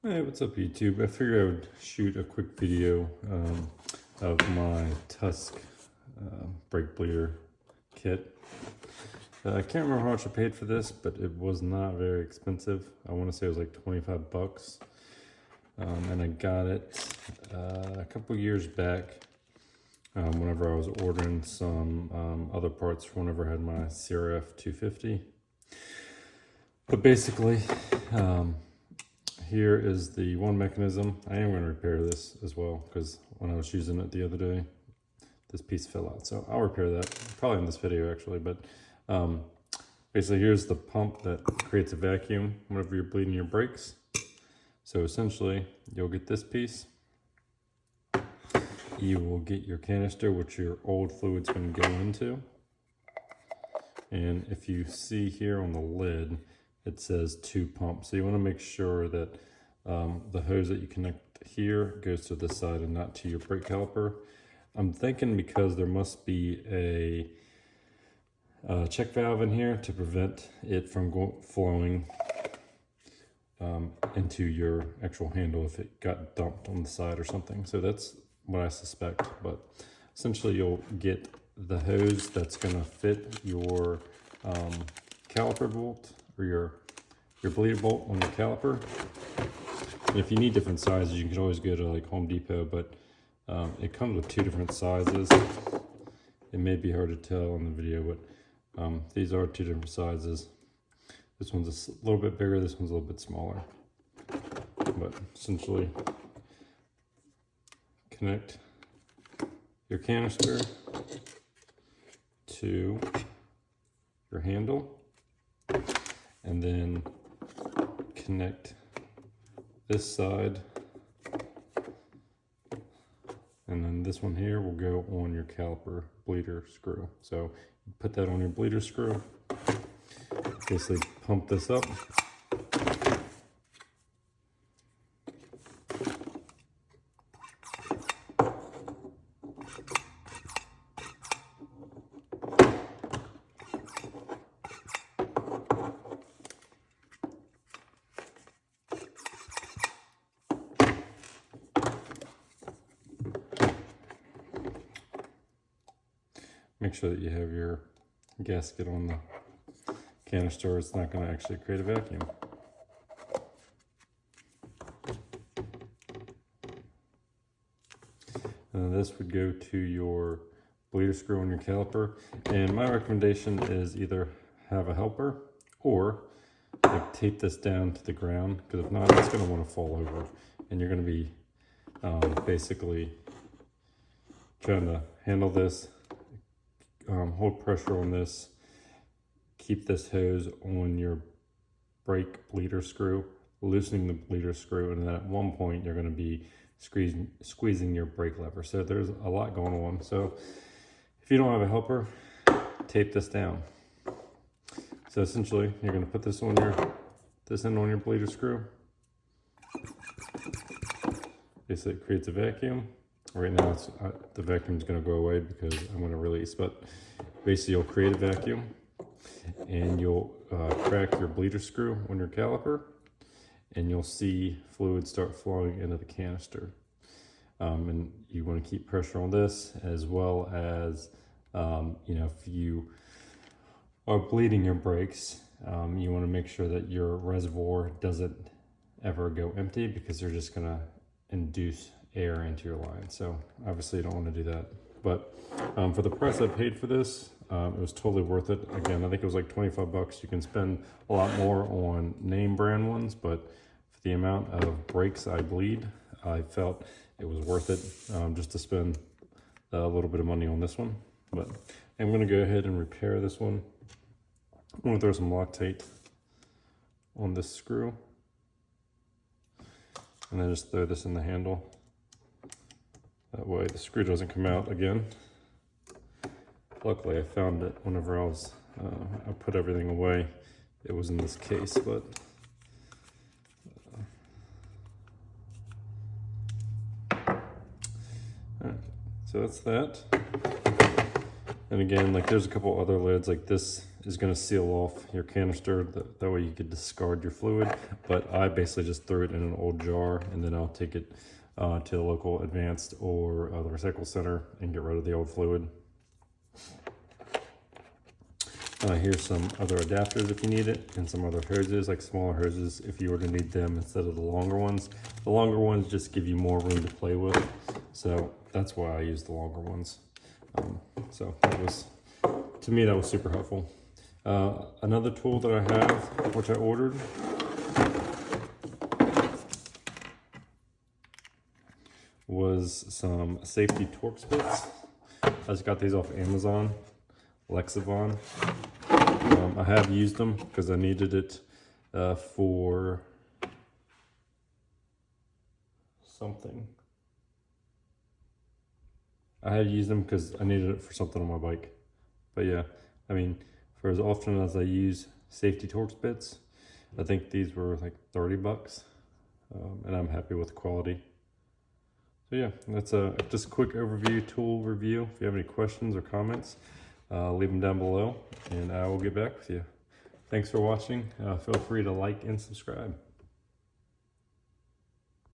Hey, what's up YouTube? I figured I would shoot a quick video of my Tusk brake bleeder kit. I can't remember how much I paid for this, but it was not very expensive. I want to say it was like 25 bucks. And I got it a couple years back whenever I was ordering some other parts whenever I had my CRF 250. But basically, here is the one mechanism. I am going to repair this as well because when I was using it the other day, this piece fell out. So I'll repair that probably in this video actually. But basically here's the pump that creates a vacuum whenever you're bleeding your brakes. So essentially you'll get this piece. You will get your canister, which your old fluid's going to go into. And if you see here on the lid, it says 2 pumps. So you want to make sure that the hose that you connect here goes to this side and not to your brake caliper. I'm thinking because there must be a check valve in here to prevent it from flowing into your actual handle if it got dumped on the side or something. So that's what I suspect. But essentially you'll get the hose that's going to fit your caliper bolt or your bleeder bolt on your caliper. And if you need different sizes, you can always go to like Home Depot, but it comes with 2 different sizes. It may be hard to tell on the video, but these are 2 different sizes. This one's a little bit bigger, this one's a little bit smaller. But essentially, connect your canister to your handle, and then connect this side, and then this one here will go on your caliper bleeder screw. So you put that on your bleeder screw, basically pump this up, make sure that you have your gasket on the canister. It's not going to actually create a vacuum. And this would go to your bleeder screw on your caliper. And my recommendation is either have a helper or like tape this down to the ground, because if not, it's going to want to fall over and you're going to be basically trying to handle this, hold pressure on this, keep this hose on your brake bleeder screw, loosening the bleeder screw, and then at one point you're going to be squeezing your brake lever. So there's a lot going on. So if you don't have a helper, tape this down. So essentially you're going to put this on your bleeder screw. Basically it creates a vacuum. Right now the vacuum is going to go away because I'm going to release, but basically you'll create a vacuum and you'll crack your bleeder screw on your caliper, and you'll see fluid start flowing into the canister. And you want to keep pressure on this, as well as if you are bleeding your brakes, you want to make sure that your reservoir doesn't ever go empty, because they're just going to induce air into your line. So obviously you don't want to do that. But for the price I paid for this, it was totally worth it. Again, I think it was like 25 bucks. You can spend a lot more on name brand ones, but for the amount of brakes I bleed, I felt it was worth it just to spend a little bit of money on this one. But I'm going to go ahead and repair this one. I'm going to throw some Loctite on this screw, and then just throw this in the handle. That way the screw doesn't come out again. Luckily I found it whenever I put everything away. It was in this case, but so that's that. And again, like there's a couple other lids, like this is going to seal off your canister. That way you could discard your fluid. But I basically just threw it in an old jar, and then I'll take it to the local advanced or the recycle center and get rid of the old fluid. Here's some other adapters if you need it, and some other hoses, like smaller hoses if you were to need them instead of the longer ones. The longer ones just give you more room to play with, so that's why I use the longer ones. So that was, to me, that was super helpful. Another tool that I have, which I ordered, was some safety Torx bits. I just got these off Amazon, Lexavon. I have used them because I needed it for something. I had used them because I needed it for something on my bike. But yeah, I mean, for as often as I use safety Torx bits, I think these were like 30 bucks. And I'm happy with the quality. So yeah, that's just a quick overview, tool review. If you have any questions or comments, leave them down below and I will get back with you. Thanks for watching. Feel free to like and subscribe.